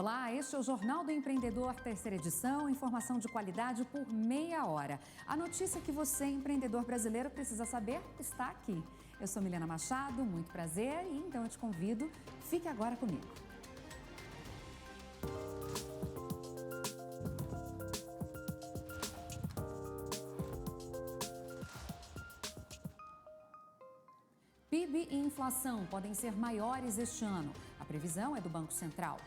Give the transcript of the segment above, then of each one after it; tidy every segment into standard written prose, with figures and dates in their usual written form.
Olá, este é o Jornal do Empreendedor, terceira edição, informação de qualidade por meia hora. A notícia que você, empreendedor brasileiro, precisa saber está aqui. Eu sou Milena Machado, muito prazer, e então eu te convido, fique agora comigo. PIB e inflação podem ser maiores este ano. A previsão é do Banco Central.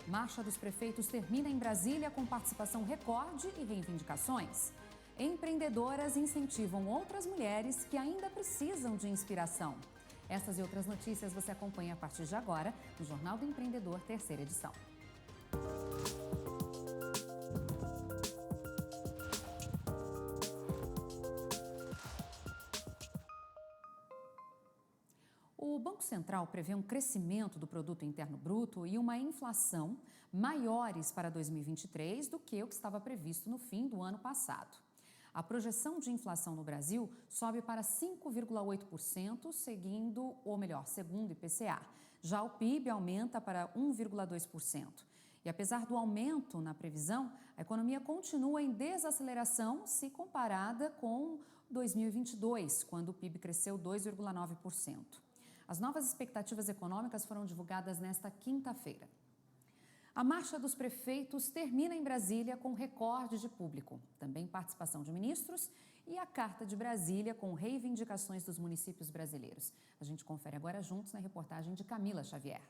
Marcha dos prefeitos termina em Brasília com participação recorde e reivindicações. Empreendedoras incentivam outras mulheres que ainda precisam de inspiração. Essas e outras notícias você acompanha a partir de agora no Jornal do Empreendedor, terceira edição. O Banco Central prevê um crescimento do Produto Interno Bruto e uma inflação maiores para 2023 do que o que estava previsto no fim do ano passado. A projeção de inflação no Brasil sobe para 5,8%, segundo o IPCA. Já o PIB aumenta para 1,2%. E apesar do aumento na previsão, a economia continua em desaceleração se comparada com 2022, quando o PIB cresceu 2,9%. As novas expectativas econômicas foram divulgadas nesta quinta-feira. A Marcha dos Prefeitos termina em Brasília com recorde de público, também participação de ministros e a Carta de Brasília com reivindicações dos municípios brasileiros. A gente confere agora juntos na reportagem de Camila Xavier.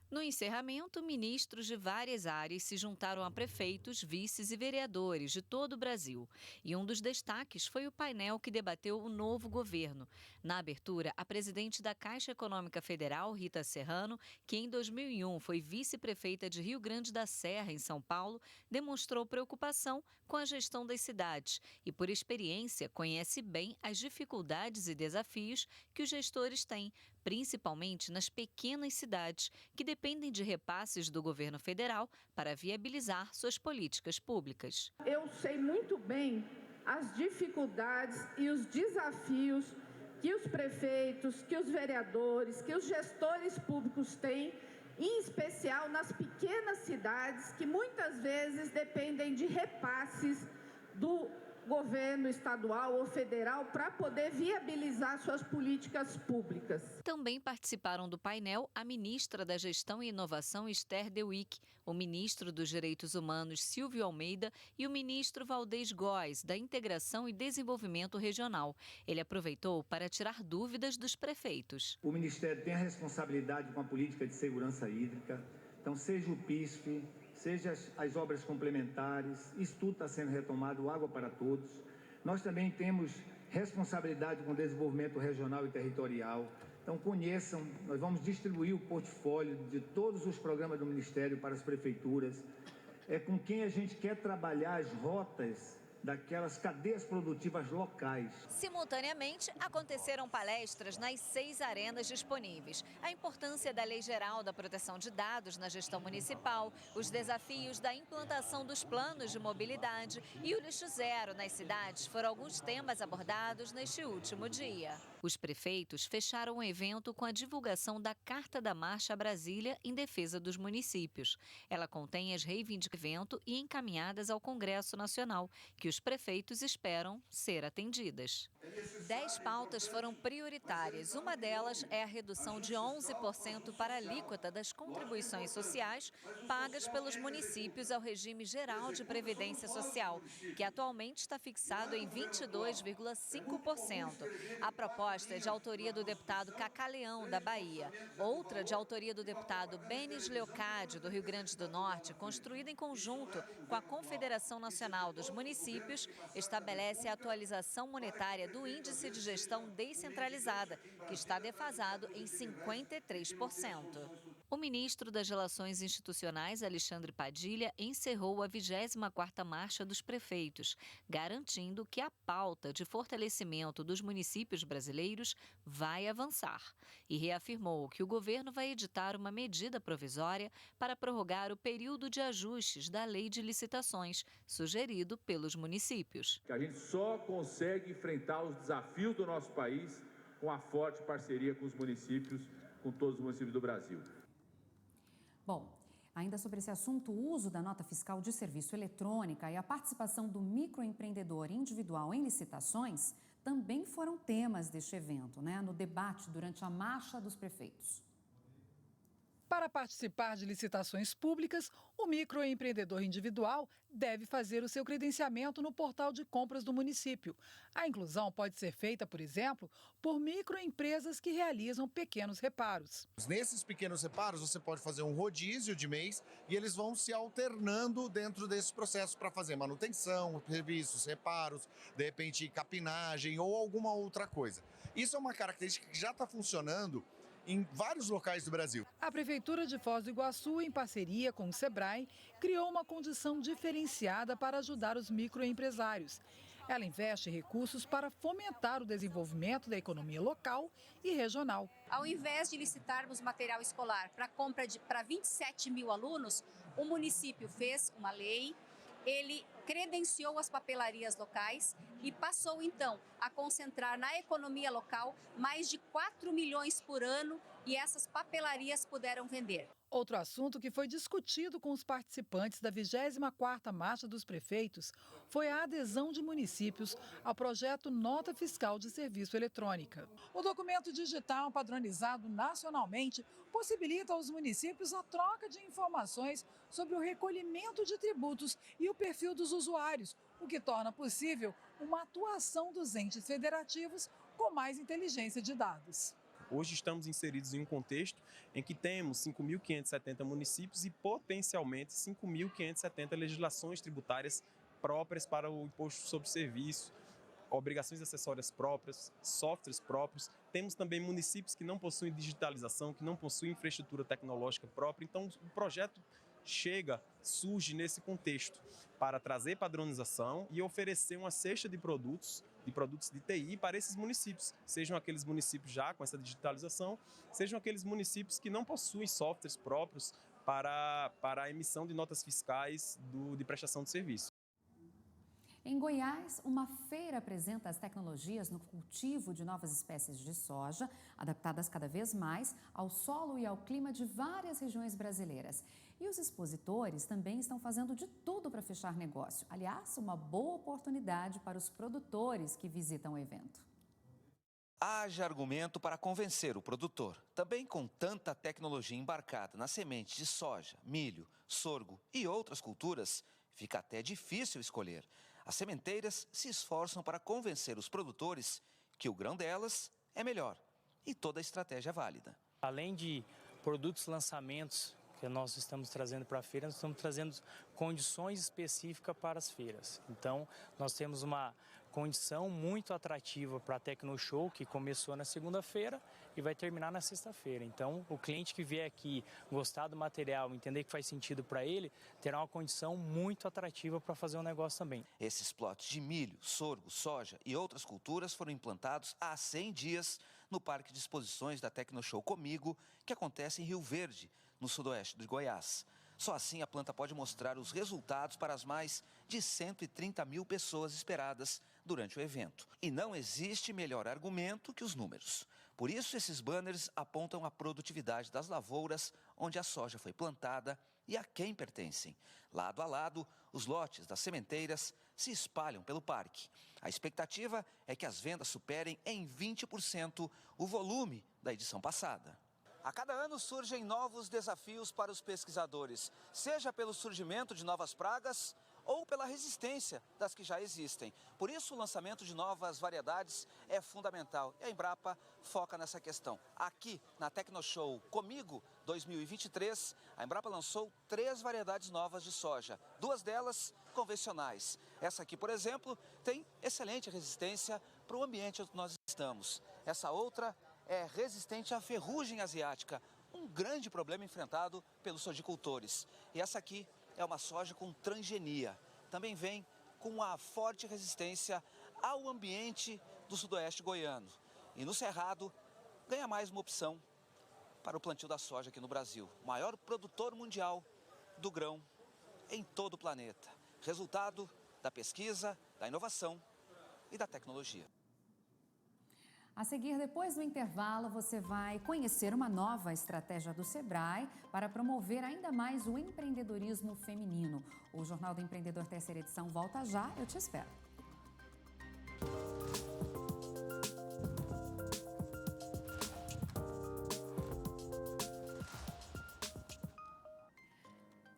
No encerramento, ministros de várias áreas se juntaram a prefeitos, vices e vereadores de todo o Brasil. E um dos destaques foi o painel que debateu o novo governo. Na abertura, a presidente da Caixa Econômica Federal, Rita Serrano, que em 2001 foi vice-prefeita de Rio Grande da Serra, em São Paulo, demonstrou preocupação com a gestão das cidades e, por experiência, conhece bem as dificuldades e desafios que os gestores têm, principalmente nas pequenas cidades, que dependem de repasses do governo federal para viabilizar suas políticas públicas. Eu sei muito bem as dificuldades e os desafios que os prefeitos, que os vereadores, que os gestores públicos têm, em especial nas pequenas cidades, que muitas vezes dependem de repasses do governo estadual ou federal para poder viabilizar suas políticas públicas. Também participaram do painel a ministra da Gestão e Inovação, Esther Dewick, o ministro dos Direitos Humanos, Silvio Almeida, e o ministro Valdez Góes, da Integração e Desenvolvimento Regional. Ele aproveitou para tirar dúvidas dos prefeitos. O Ministério tem a responsabilidade com a política de segurança hídrica, então seja o PISF, seja as obras complementares, isso tudo está sendo retomado, Água para Todos. Nós também temos responsabilidade com o desenvolvimento regional e territorial. Então conheçam, nós vamos distribuir o portfólio de todos os programas do Ministério para as prefeituras. É com quem a gente quer trabalhar as rotas daquelas cadeias produtivas locais. Simultaneamente, aconteceram palestras nas 6 arenas disponíveis. A importância da Lei Geral da Proteção de Dados na gestão municipal, os desafios da implantação dos planos de mobilidade e o lixo zero nas cidades foram alguns temas abordados neste último dia. Os prefeitos fecharam o evento com a divulgação da Carta da Marcha a Brasília em defesa dos municípios. Ela contém as reivindicações do evento e encaminhadas ao Congresso Nacional, que os prefeitos esperam ser atendidas. 10 pautas foram prioritárias. Uma delas é a redução de 11% para a alíquota das contribuições sociais pagas pelos municípios ao regime geral de previdência social, que atualmente está fixado em 22,5%. A proposta é de autoria do deputado Cacá Leão, da Bahia. Outra, de autoria do deputado Benis Leocádio, do Rio Grande do Norte, construída em conjunto com a Confederação Nacional dos Municípios, estabelece a atualização monetária do Índice de Gestão Descentralizada, que está defasado em 53%. O ministro das Relações Institucionais, Alexandre Padilha, encerrou a 24ª Marcha dos Prefeitos, garantindo que a pauta de fortalecimento dos municípios brasileiros vai avançar. E reafirmou que o governo vai editar uma medida provisória para prorrogar o período de ajustes da Lei de Licitações, sugerido pelos municípios. A gente só consegue enfrentar os desafios do nosso país com a forte parceria com os municípios, com todos os municípios do Brasil. Bom, Ainda sobre esse assunto, o uso da nota fiscal de serviço eletrônica e a participação do microempreendedor individual em licitações também foram temas deste evento, no debate durante a Marcha dos Prefeitos. Para participar de licitações públicas, o microempreendedor individual deve fazer o seu credenciamento no portal de compras do município. A inclusão pode ser feita, por exemplo, por microempresas que realizam pequenos reparos. Nesses pequenos reparos, você pode fazer um rodízio de mês e eles vão se alternando dentro desse processo para fazer manutenção, serviços, reparos, de repente capinagem ou alguma outra coisa. Isso é uma característica que já está funcionando em vários locais do Brasil. A Prefeitura de Foz do Iguaçu, em parceria com o Sebrae, criou uma condição diferenciada para ajudar os microempresários. Ela investe recursos para fomentar o desenvolvimento da economia local e regional. Ao invés de licitarmos material escolar para compra para 27 mil alunos, o município fez uma lei, ele credenciou as papelarias locais e passou, então, a concentrar na economia local mais de 4 milhões por ano e essas papelarias puderam vender. Outro assunto que foi discutido com os participantes da 24ª Marcha dos Prefeitos foi a adesão de municípios ao projeto Nota Fiscal de Serviço Eletrônica. O documento digital padronizado nacionalmente possibilita aos municípios a troca de informações sobre o recolhimento de tributos e o perfil dos usuários, o que torna possível uma atuação dos entes federativos com mais inteligência de dados. Hoje estamos inseridos em um contexto em que temos 5.570 municípios e potencialmente 5.570 legislações tributárias próprias para o imposto sobre serviço, obrigações acessórias próprias, softwares próprios. Temos também municípios que não possuem digitalização, que não possuem infraestrutura tecnológica própria. Então, o projeto surge nesse contexto para trazer padronização e oferecer uma cesta de produtos de TI para esses municípios, sejam aqueles municípios já com essa digitalização, sejam aqueles municípios que não possuem softwares próprios para a emissão de notas fiscais de prestação de serviço. Em Goiás, uma feira apresenta as tecnologias no cultivo de novas espécies de soja, adaptadas cada vez mais ao solo e ao clima de várias regiões brasileiras. E os expositores também estão fazendo de tudo para fechar negócio. Aliás, uma boa oportunidade para os produtores que visitam o evento. Haja argumento para convencer o produtor. Também com tanta tecnologia embarcada na semente de soja, milho, sorgo e outras culturas, fica até difícil escolher. As sementeiras se esforçam para convencer os produtores que o grão delas é melhor e toda a estratégia é válida. Além de produtos lançamentos que nós estamos trazendo para a feira, nós estamos trazendo condições específicas para as feiras. Então, nós temos uma condição muito atrativa para a Tecnoshow, que começou na segunda-feira e vai terminar na sexta-feira. Então, o cliente que vier aqui gostar do material, entender que faz sentido para ele, terá uma condição muito atrativa para fazer um negócio também. Esses plots de milho, sorgo, soja e outras culturas foram implantados há 100 dias no Parque de Exposições da Tecnoshow Comigo, que acontece em Rio Verde, no sudoeste de Goiás. Só assim a planta pode mostrar os resultados para as mais de 130 mil pessoas esperadas durante o evento. E não existe melhor argumento que os números. Por isso, esses banners apontam a produtividade das lavouras onde a soja foi plantada e a quem pertencem. Lado a lado, os lotes das sementeiras se espalham pelo parque. A expectativa é que as vendas superem em 20% o volume da edição passada. A cada ano surgem novos desafios para os pesquisadores, seja pelo surgimento de novas pragas ou pela resistência das que já existem. Por isso, o lançamento de novas variedades é fundamental e a Embrapa foca nessa questão. Aqui na Tecnoshow Comigo 2023, a Embrapa lançou 3 variedades novas de soja, 2 delas convencionais. Essa aqui, por exemplo, tem excelente resistência para o ambiente onde nós estamos. Essa outra é resistente à ferrugem asiática, um grande problema enfrentado pelos sojicultores. E essa aqui é uma soja com transgenia. Também vem com uma forte resistência ao ambiente do sudoeste goiano. E no Cerrado, ganha mais uma opção para o plantio da soja aqui no Brasil. O maior produtor mundial do grão em todo o planeta. Resultado da pesquisa, da inovação e da tecnologia. A seguir, depois do intervalo, você vai conhecer uma nova estratégia do Sebrae para promover ainda mais o empreendedorismo feminino. O Jornal do Empreendedor terceira edição volta já, eu te espero.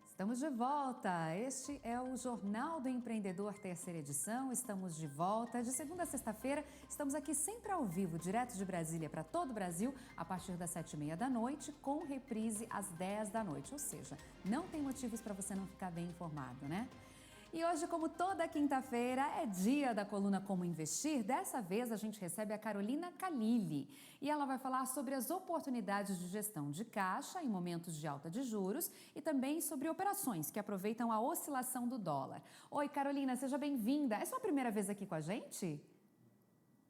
Estamos de volta. Este é o Jornal do Empreendedor, terceira edição. Estamos de volta. De segunda a sexta-feira, estamos aqui sempre ao vivo, direto de Brasília para todo o Brasil, a partir das 7h30 da noite, com reprise às 10 da noite. Ou seja, não tem motivos para você não ficar bem informado, né? E hoje, como toda quinta-feira, é dia da coluna Como Investir. Dessa vez, a gente recebe a Carolina Calili e ela vai falar sobre as oportunidades de gestão de caixa em momentos de alta de juros e também sobre operações que aproveitam a oscilação do dólar. Oi, Carolina, seja bem-vinda. É sua primeira vez aqui com a gente?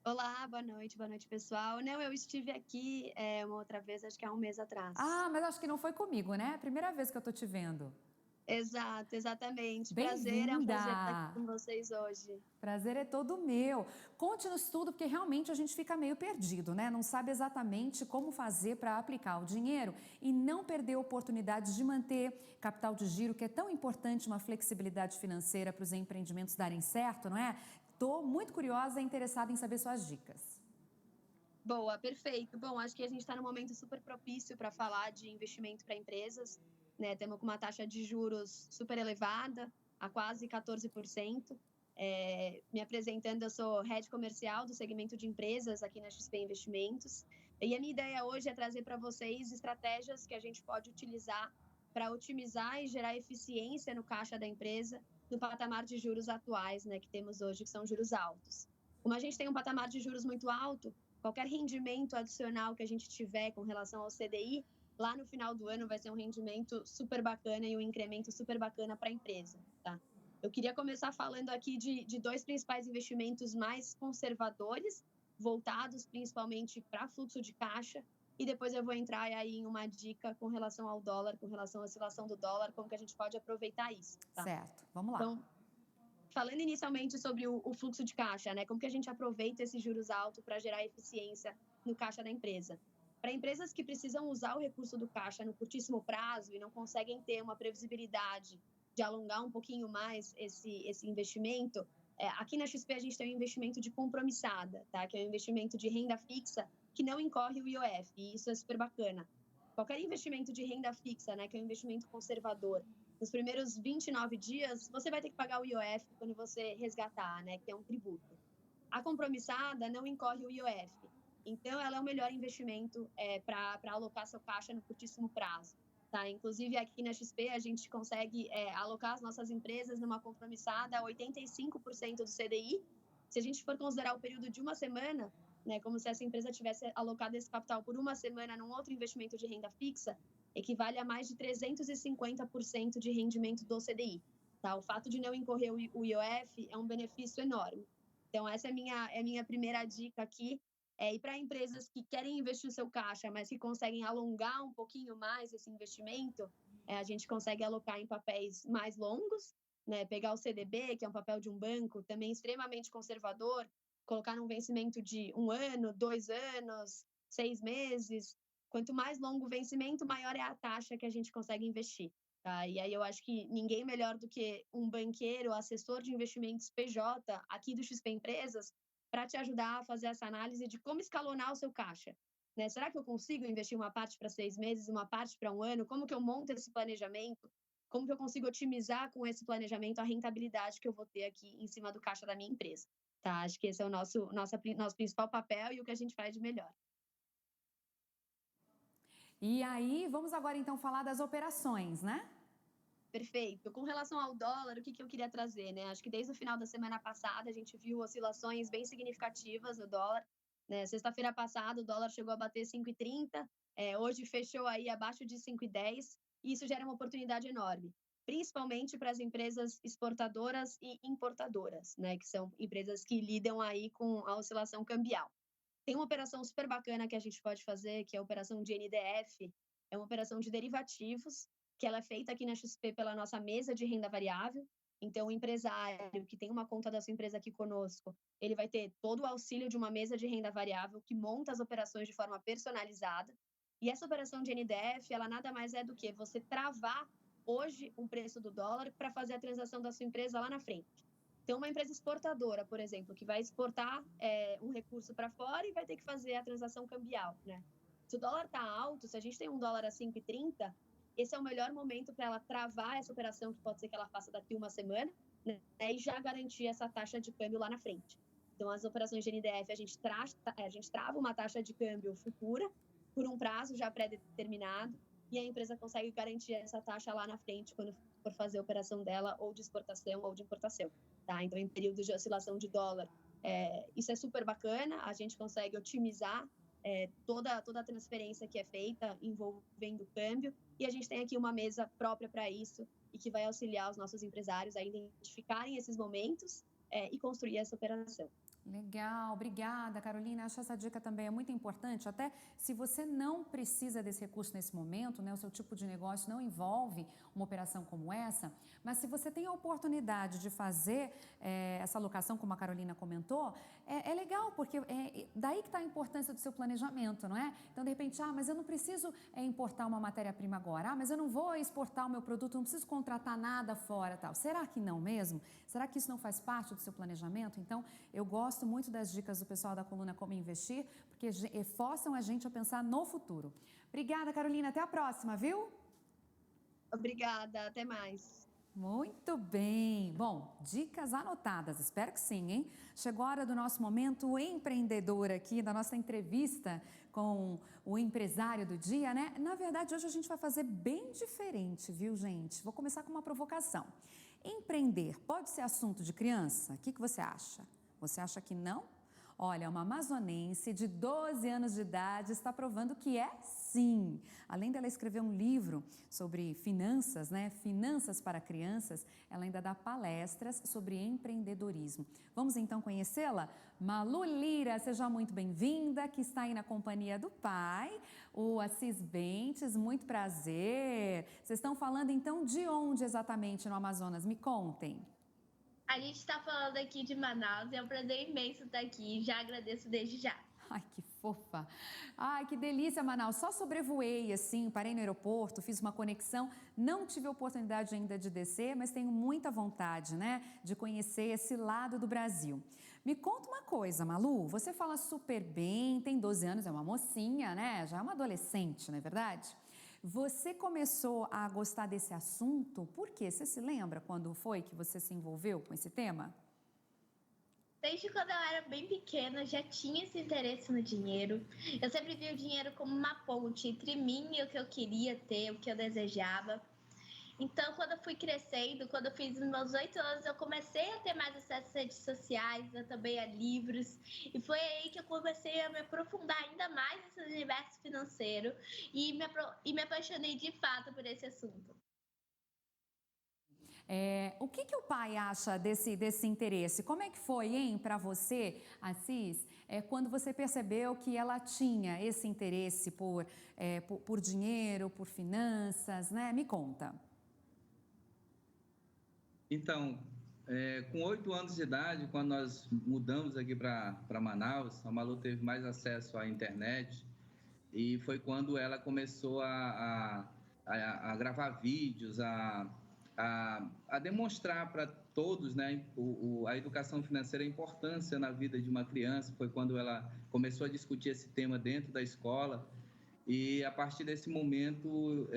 Olá, boa noite, pessoal. Não, eu estive aqui uma outra vez, acho que há um mês atrás. Ah, mas acho que não foi comigo, né? É a primeira vez que eu tô te vendo. Exato, exatamente. Bem-vinda. É um prazer estar aqui com vocês hoje. Prazer é todo meu. Conte-nos tudo, porque realmente a gente fica meio perdido, né? Não sabe exatamente como fazer para aplicar o dinheiro e não perder a oportunidade de manter capital de giro, que é tão importante, uma flexibilidade financeira para os empreendimentos darem certo, não é? Estou muito curiosa e interessada em saber suas dicas. Boa, perfeito. Bom, acho que a gente está num momento super propício para falar de investimento para empresas. Né, temos com uma taxa de juros super elevada, a quase 14%. Me apresentando, eu sou head comercial do segmento de empresas aqui na XP Investimentos. E a minha ideia hoje é trazer para vocês estratégias que a gente pode utilizar para otimizar e gerar eficiência no caixa da empresa no patamar de juros atuais, né, que temos hoje, que são juros altos. Como a gente tem um patamar de juros muito alto, qualquer rendimento adicional que a gente tiver com relação ao CDI, lá no final do ano vai ser um rendimento super bacana e um incremento super bacana para a empresa, tá? Eu queria começar falando aqui de dois principais investimentos mais conservadores, voltados principalmente para fluxo de caixa, e depois eu vou entrar aí em uma dica com relação ao dólar, com relação à oscilação do dólar, como que a gente pode aproveitar isso, tá? Certo, vamos lá. Então, falando inicialmente sobre o fluxo de caixa, né? Como que a gente aproveita esses juros altos para gerar eficiência no caixa da empresa? Para empresas que precisam usar o recurso do caixa no curtíssimo prazo e não conseguem ter uma previsibilidade de alongar um pouquinho mais esse investimento, aqui na XP a gente tem um investimento de compromissada, tá? Que é um investimento de renda fixa que não incorre o IOF, e isso é super bacana. Qualquer investimento de renda fixa, né, que é um investimento conservador, nos primeiros 29 dias, você vai ter que pagar o IOF quando você resgatar, né, que é um tributo. A compromissada não incorre o IOF. Então, ela é o melhor investimento para alocar seu caixa no curtíssimo prazo. Tá? Inclusive, aqui na XP, a gente consegue alocar as nossas empresas numa compromissada a 85% do CDI. Se a gente for considerar o período de uma semana, né, como se essa empresa tivesse alocado esse capital por uma semana num outro investimento de renda fixa, equivale a mais de 350% de rendimento do CDI. Tá? O fato de não incorrer o IOF é um benefício enorme. Então, essa é a minha primeira dica aqui. E para empresas que querem investir o seu caixa, mas que conseguem alongar um pouquinho mais esse investimento, a gente consegue alocar em papéis mais longos, né? Pegar o CDB, que é um papel de um banco, também extremamente conservador, colocar num vencimento de 1 ano, 2 anos, 6 meses. Quanto mais longo o vencimento, maior é a taxa que a gente consegue investir. Tá? E aí eu acho que ninguém melhor do que um banqueiro, assessor de investimentos PJ, aqui do XP Empresas, para te ajudar a fazer essa análise de como escalonar o seu caixa. Né? Será que eu consigo investir uma parte para 6 meses, uma parte para 1 ano? Como que eu monto esse planejamento? Como que eu consigo otimizar com esse planejamento a rentabilidade que eu vou ter aqui em cima do caixa da minha empresa? Tá? Acho que esse é o nosso principal papel e o que a gente faz de melhor. E aí, vamos agora então falar das operações, né? Perfeito. Com relação ao dólar, o que eu queria trazer, né? Acho que desde o final da semana passada a gente viu oscilações bem significativas no dólar. Né? Sexta-feira passada o dólar chegou a bater 5,30, hoje fechou aí abaixo de 5,10, e isso gera uma oportunidade enorme, principalmente para as empresas exportadoras e importadoras, né? Que são empresas que lidam aí com a oscilação cambial. Tem uma operação super bacana que a gente pode fazer, que é a operação de NDF, é uma operação de derivativos, que ela é feita aqui na XP pela nossa mesa de renda variável. Então, o empresário que tem uma conta da sua empresa aqui conosco, ele vai ter todo o auxílio de uma mesa de renda variável que monta as operações de forma personalizada. E essa operação de NDF, ela nada mais é do que você travar hoje um preço do dólar para fazer a transação da sua empresa lá na frente. Então, uma empresa exportadora, por exemplo, que vai exportar um recurso para fora e vai ter que fazer a transação cambial, né? Se o dólar está alto, se a gente tem um dólar a 5,30, esse é o melhor momento para ela travar essa operação, que pode ser que ela faça daqui uma semana, né? E já garantir essa taxa de câmbio lá na frente. Então, as operações de NDF, a gente trava uma taxa de câmbio futura por um prazo já pré-determinado, e a empresa consegue garantir essa taxa lá na frente quando for fazer a operação dela, ou de exportação ou de importação. Tá? Então, em períodos de oscilação de dólar, isso é super bacana, a gente consegue otimizar toda a transferência que é feita envolvendo o câmbio, e a gente tem aqui uma mesa própria para isso e que vai auxiliar os nossos empresários a identificarem esses momentos e construir essa operação. Legal, obrigada, Carolina. Acho essa dica também é muito importante, até se você não precisa desse recurso nesse momento, né, o seu tipo de negócio não envolve uma operação como essa, mas se você tem a oportunidade de fazer essa alocação, como a Carolina comentou, é legal, porque é daí que está a importância do seu planejamento, não é? Então, de repente, mas eu não preciso importar uma matéria-prima agora, mas eu não vou exportar o meu produto, não preciso contratar nada fora, tal. Será que não mesmo? Será que isso não faz parte do seu planejamento? Então, eu gosto muito das dicas do pessoal da coluna Como Investir, porque forçam a gente a pensar no futuro. Obrigada, Carolina. Até a próxima, viu? Obrigada. Até mais. Muito bem. Bom, dicas anotadas. Espero que sim, hein? Chegou a hora do nosso momento empreendedor aqui, da nossa entrevista com o empresário do dia, né? Na verdade, hoje a gente vai fazer bem diferente, viu, gente? Vou começar com uma provocação. Empreender pode ser assunto de criança? O que você acha? Você acha que não? Olha, uma amazonense de 12 anos de idade está provando que é sim. Além dela escrever um livro sobre finanças, né? Finanças para crianças, ela ainda dá palestras sobre empreendedorismo. Vamos então conhecê-la? Malu Lira, seja muito bem-vinda, que está aí na companhia do pai, o Assis Bentes, muito prazer. Vocês estão falando então de onde exatamente no Amazonas? Me contem. A gente está falando aqui de Manaus, é um prazer imenso estar aqui, já agradeço desde já. Ai, que fofa! Ai, que delícia, Manaus! Só sobrevoei, assim, parei no aeroporto, fiz uma conexão, não tive a oportunidade ainda de descer, mas tenho muita vontade, né, de conhecer esse lado do Brasil. Me conta uma coisa, Malu, você fala super bem, tem 12 anos, é uma mocinha, né, já é uma adolescente, não é verdade? Você começou a gostar desse assunto, por quê? Você se lembra quando foi que você se envolveu com esse tema? Desde quando eu era bem pequena, já tinha esse interesse no dinheiro. Eu sempre vi o dinheiro como uma ponte entre mim e o que eu queria ter, o que eu desejava. Então, quando eu fui crescendo, quando eu fiz os meus 8 anos, eu comecei a ter mais acesso às redes sociais, eu também a livros. E foi aí que eu comecei a me aprofundar ainda mais nesse universo financeiro e me apaixonei de fato por esse assunto. O que o pai acha desse interesse? Como é que foi, hein, para você, Assis, quando você percebeu que ela tinha esse interesse por dinheiro, por finanças, né? Me conta. Então, com 8 anos de idade, quando nós mudamos aqui para Manaus, a Malu teve mais acesso à internet e foi quando ela começou a gravar vídeos, a demonstrar para todos, né, a educação financeira, a importância na vida de uma criança. Foi quando ela começou a discutir esse tema dentro da escola e, a partir desse momento,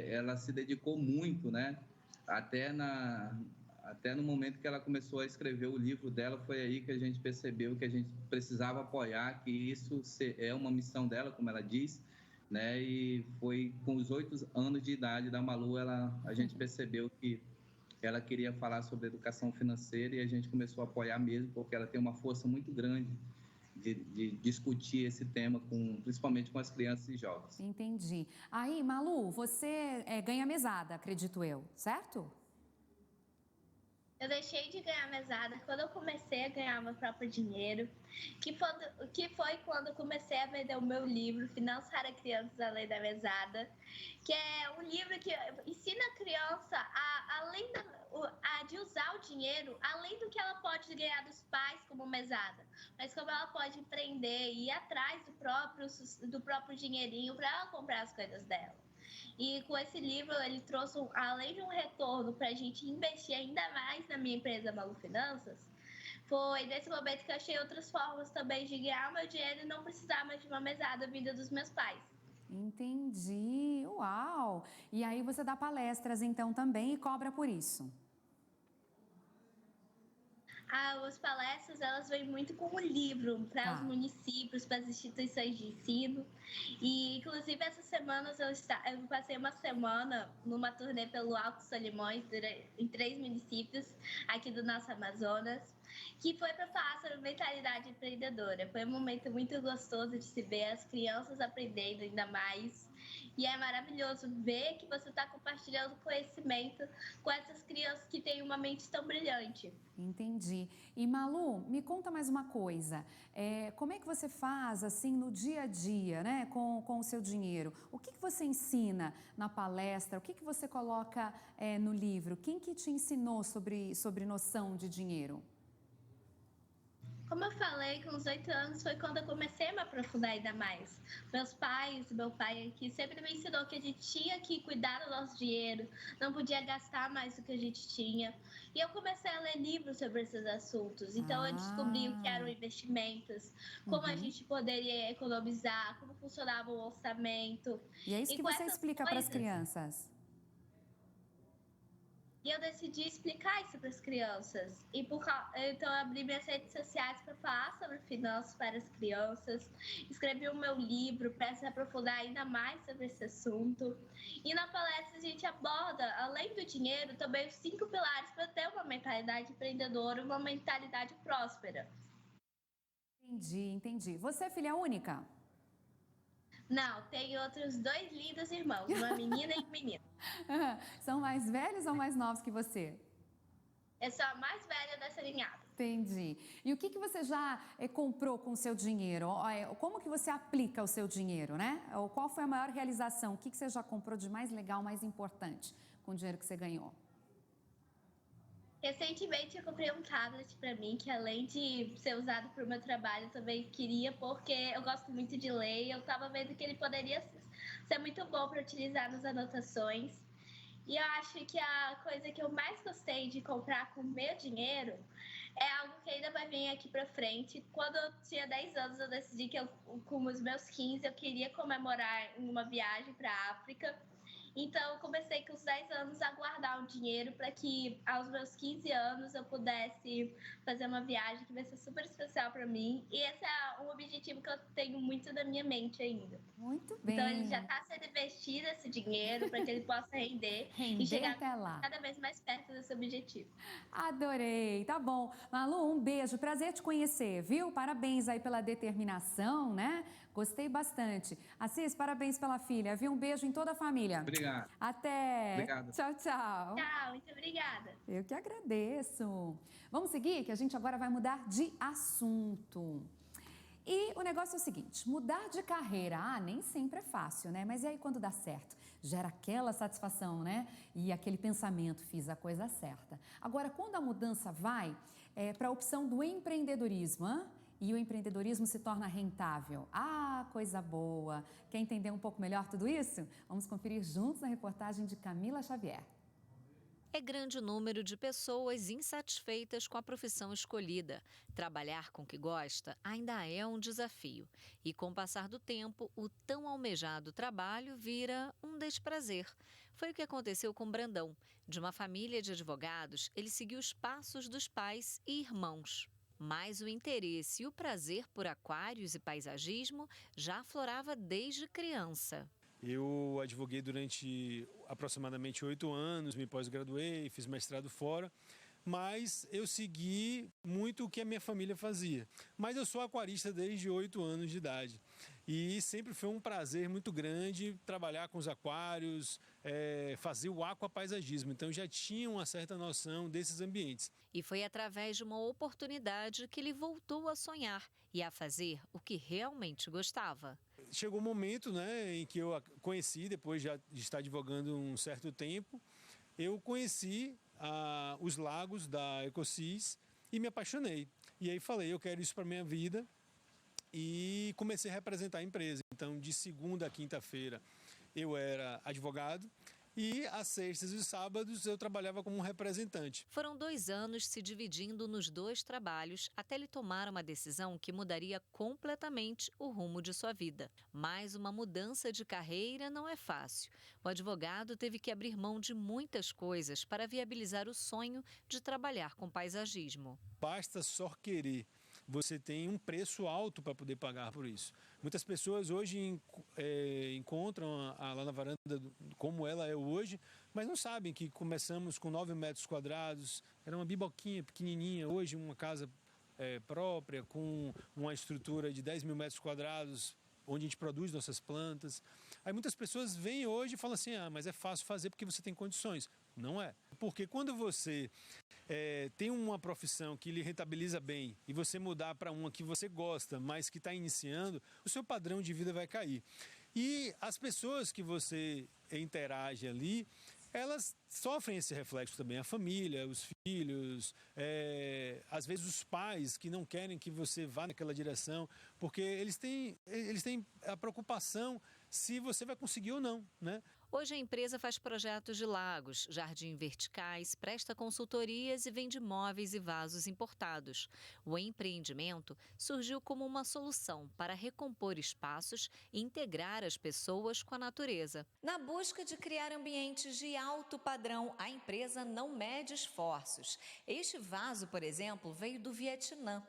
ela se dedicou muito, né, até no momento que ela começou a escrever o livro dela, foi aí que a gente percebeu que a gente precisava apoiar, que isso é uma missão dela, como ela diz, né? E foi com os 8 anos de idade da Malu, a gente percebeu que ela queria falar sobre educação financeira e a gente começou a apoiar mesmo, porque ela tem uma força muito grande de discutir esse tema, principalmente com as crianças e jovens. Entendi. Aí, Malu, você ganha mesada, acredito eu, certo? Eu deixei de ganhar mesada quando eu comecei a ganhar meu próprio dinheiro, que foi quando eu comecei a vender o meu livro, Finanças para Crianças Além da Mesada, que é um livro que ensina a criança de usar o dinheiro, além do que ela pode ganhar dos pais como mesada, mas como ela pode empreender e ir atrás do próprio dinheirinho para ela comprar as coisas dela. E com esse livro, ele trouxe, além de um retorno para a gente investir ainda mais na minha empresa Malu Finanças, foi nesse momento que eu achei outras formas também de ganhar meu dinheiro e não precisar mais de uma mesada vinda dos meus pais. Entendi, uau! E aí você dá palestras então também e cobra por isso? As palestras, elas vêm muito com o livro para os municípios, para as instituições de ensino. E, inclusive, essas semanas eu passei uma semana numa turnê pelo Alto Solimões, em 3 municípios aqui do nosso Amazonas, que foi para falar sobre mentalidade empreendedora. Foi um momento muito gostoso de se ver as crianças aprendendo ainda mais. E é maravilhoso ver que você está compartilhando conhecimento com essas crianças que têm uma mente tão brilhante. Entendi. E Malu, me conta mais uma coisa. Como é que você faz assim no dia a dia, né, com o seu dinheiro? O que você ensina na palestra? O que você coloca no livro? Quem que te ensinou sobre noção de dinheiro? Como eu falei, com os 8 anos foi quando eu comecei a me aprofundar ainda mais. Meu pai aqui sempre me ensinou que a gente tinha que cuidar do nosso dinheiro, não podia gastar mais do que a gente tinha. E eu comecei a ler livros sobre esses assuntos. Então eu descobri o que eram investimentos, como a gente poderia economizar, como funcionava o orçamento. E é isso que você explica para as crianças? E eu decidi explicar isso para as crianças. Então, eu abri minhas redes sociais para falar sobre finanças para as crianças. Escrevi o meu livro para se aprofundar ainda mais sobre esse assunto. E na palestra a gente aborda, além do dinheiro, também os 5 pilares para ter uma mentalidade empreendedora, uma mentalidade próspera. Entendi. Você é filha única? Não, tenho outros 2 lindos irmãos, uma menina e um menino. São mais velhos ou mais novos que você? Eu sou a mais velha dessa ninhada. Entendi. E o que você já comprou com o seu dinheiro? Como que você aplica o seu dinheiro, né? Qual foi a maior realização? O que você já comprou de mais legal, mais importante com o dinheiro que você ganhou? Recentemente eu comprei um tablet para mim, que além de ser usado para o meu trabalho, eu também queria, porque eu gosto muito de ler e eu estava vendo que ele poderia ser muito bom para utilizar nas anotações. E eu acho que a coisa que eu mais gostei de comprar com o meu dinheiro é algo que ainda vai vir aqui para frente. Quando eu tinha 10 anos, eu decidi que com os meus 15, eu queria comemorar uma viagem para a África. Então, eu comecei com os 10 anos a guardar um dinheiro para que aos meus 15 anos eu pudesse fazer uma viagem que vai ser super especial para mim. E esse é um objetivo que eu tenho muito na minha mente ainda. Muito bem. Então, ele já está sendo investido esse dinheiro para que ele possa render e chegar até lá, cada vez mais perto desse objetivo. Adorei, tá bom. Malu, um beijo, prazer te conhecer, viu? Parabéns aí pela determinação, né? Gostei bastante. Assis, parabéns pela filha, viu? Um beijo em toda a família. Obrigado. Até. Obrigado. Tchau, tchau. Tchau, muito obrigada. Eu que agradeço. Vamos seguir, que a gente agora vai mudar de assunto. E o negócio é o seguinte, mudar de carreira, nem sempre é fácil, né? Mas e aí quando dá certo? Gera aquela satisfação, né? E aquele pensamento, fiz a coisa certa. Agora, quando a mudança vai para a opção do empreendedorismo, e o empreendedorismo se torna rentável. Coisa boa! Quer entender um pouco melhor tudo isso? Vamos conferir juntos na reportagem de Camila Xavier. É grande o número de pessoas insatisfeitas com a profissão escolhida. Trabalhar com o que gosta ainda é um desafio. E com o passar do tempo, o tão almejado trabalho vira um desprazer. Foi o que aconteceu com Brandão. De uma família de advogados, ele seguiu os passos dos pais e irmãos. Mas o interesse e o prazer por aquários e paisagismo já aflorava desde criança. Eu advoguei durante aproximadamente 8 anos, me pós-graduei, fiz mestrado fora, mas eu segui muito o que a minha família fazia. Mas eu sou aquarista desde 8 anos de idade e sempre foi um prazer muito grande trabalhar com os aquários, fazer o aquapaisagismo. Então já tinha uma certa noção desses ambientes. E foi através de uma oportunidade que ele voltou a sonhar e a fazer o que realmente gostava. Chegou um momento, né, em que eu conheci, depois de estar advogando um certo tempo, eu conheci os lagos da Ecosis e me apaixonei. E aí falei, eu quero isso para minha vida, e comecei a representar a empresa. Então, de segunda a quinta-feira, eu era advogado e às sextas e sábados eu trabalhava como representante. Foram 2 anos se dividindo nos 2 trabalhos até ele tomar uma decisão que mudaria completamente o rumo de sua vida. Mas uma mudança de carreira não é fácil. O advogado teve que abrir mão de muitas coisas para viabilizar o sonho de trabalhar com paisagismo. Basta só querer. Você tem um preço alto para poder pagar por isso. Muitas pessoas hoje encontram a Lá na Varanda como ela é hoje, mas não sabem que começamos com 9 metros quadrados, era uma biboquinha pequenininha, hoje uma casa própria, com uma estrutura de 10 mil metros quadrados, onde a gente produz nossas plantas. Aí muitas pessoas vêm hoje e falam assim, mas é fácil fazer porque você tem condições. Não é. Porque quando você tem uma profissão que lhe rentabiliza bem e você mudar para uma que você gosta, mas que está iniciando, o seu padrão de vida vai cair. E as pessoas que você interage ali, elas sofrem esse reflexo também. A família, os filhos, às vezes os pais que não querem que você vá naquela direção, porque eles têm a preocupação se você vai conseguir ou não, né? Hoje a empresa faz projetos de lagos, jardim verticais, presta consultorias e vende móveis e vasos importados. O empreendimento surgiu como uma solução para recompor espaços e integrar as pessoas com a natureza. Na busca de criar ambientes de alto padrão, a empresa não mede esforços. Este vaso, por exemplo, veio do Vietnã.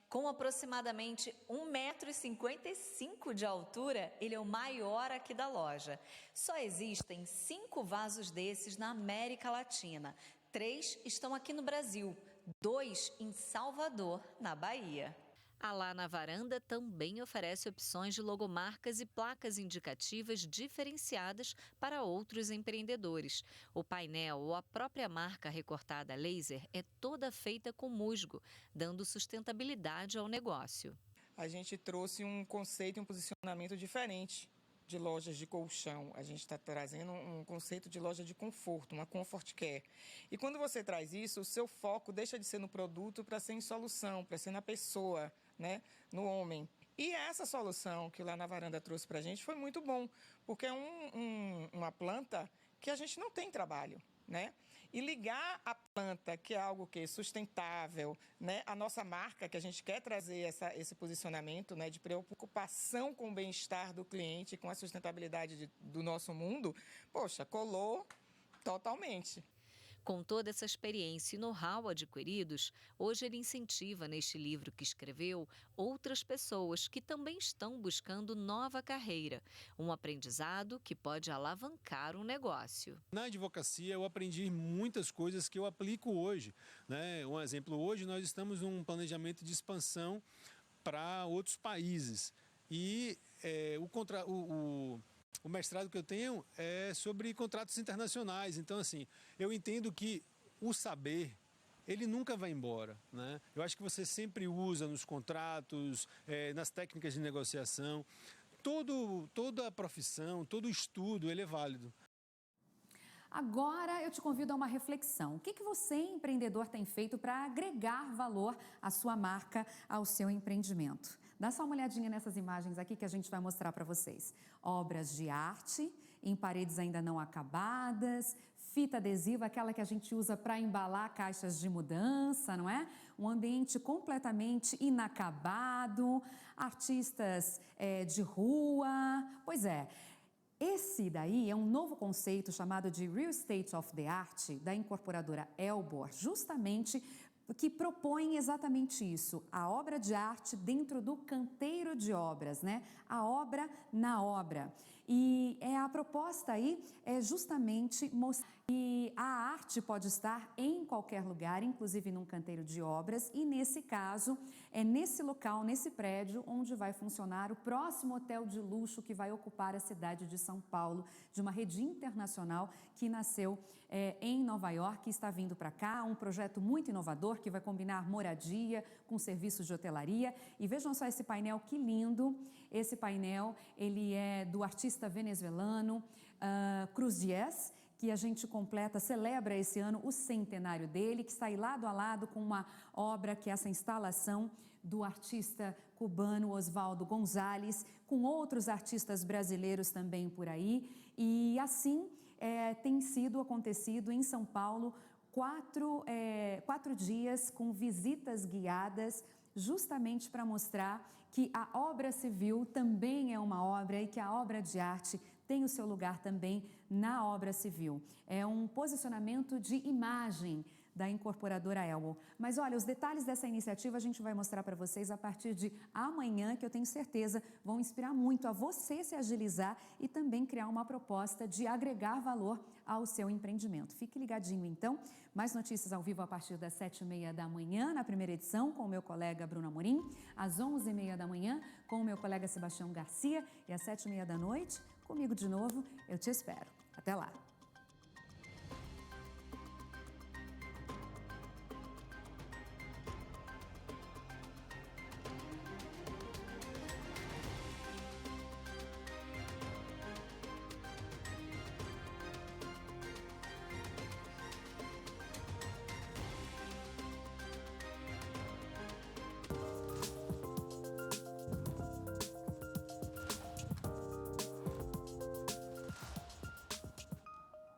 Com aproximadamente 1,55 m de altura, ele é o maior aqui da loja. Só existem 5 vasos desses na América Latina. 3 estão aqui no Brasil, 2 em Salvador, na Bahia. A Lá na Varanda também oferece opções de logomarcas e placas indicativas diferenciadas para outros empreendedores. O painel ou a própria marca recortada a laser é toda feita com musgo, dando sustentabilidade ao negócio. A gente trouxe um conceito e um posicionamento diferente de lojas de colchão. A gente está trazendo um conceito de loja de conforto, uma comfort care. E quando você traz isso, o seu foco deixa de ser no produto para ser em solução, para ser na pessoa, né? No homem. E essa solução que o Lá na Varanda trouxe para a gente foi muito bom, porque é uma planta que a gente não tem trabalho, né? E ligar a planta, que é algo que é sustentável, né? A nossa marca, que a gente quer trazer esse posicionamento, né? De preocupação com o bem-estar do cliente, com a sustentabilidade do nosso mundo, poxa, colou totalmente. Com toda essa experiência e know-how adquiridos, hoje ele incentiva, neste livro que escreveu, outras pessoas que também estão buscando nova carreira, um aprendizado que pode alavancar um negócio. Na advocacia eu aprendi muitas coisas que eu aplico hoje, né? Um exemplo, hoje nós estamos num planejamento de expansão para outros países e o mestrado que eu tenho é sobre contratos internacionais. Então, assim, eu entendo que o saber, ele nunca vai embora, né? Eu acho que você sempre usa nos contratos, nas técnicas de negociação. Toda a profissão, todo estudo, ele é válido. Agora eu te convido a uma reflexão. O que você, empreendedor, tem feito para agregar valor à sua marca, ao seu empreendimento? Dá só uma olhadinha nessas imagens aqui que a gente vai mostrar para vocês. Obras de arte, em paredes ainda não acabadas, fita adesiva, aquela que a gente usa para embalar caixas de mudança, não é? Um ambiente completamente inacabado, artistas de rua, pois é. Esse daí é um novo conceito chamado de Real Estate of the Art, da incorporadora Elbor, justamente que propõe exatamente isso, a obra de arte dentro do canteiro de obras, né? A obra na obra. E a proposta aí é justamente mostrar que a arte pode estar em qualquer lugar, inclusive num canteiro de obras, e nesse caso, é nesse local, nesse prédio, onde vai funcionar o próximo hotel de luxo que vai ocupar a cidade de São Paulo, de uma rede internacional que nasceu em Nova York e está vindo para cá, um projeto muito inovador que vai combinar moradia com serviços de hotelaria. E vejam só esse painel, que lindo! Esse painel, ele é do artista venezuelano Cruz Dias, que a gente celebra esse ano o centenário dele, que está aí lado a lado com uma obra que é essa instalação do artista cubano Osvaldo González, com outros artistas brasileiros também por aí. E assim tem acontecido em São Paulo 4 dias com visitas guiadas, justamente para mostrar que a obra civil também é uma obra e que a obra de arte tem o seu lugar também na obra civil. É um posicionamento de imagem da incorporadora Elmo. Mas olha, os detalhes dessa iniciativa a gente vai mostrar para vocês a partir de amanhã, que eu tenho certeza vão inspirar muito a você se agilizar e também criar uma proposta de agregar valor ao seu empreendimento. Fique ligadinho então, mais notícias ao vivo a partir das 7h30 da manhã, na primeira edição, com o meu colega Bruno Amorim, às 11h30 da manhã, com o meu colega Sebastião Garcia, e às 7h30 da noite, comigo de novo, eu te espero. Até lá!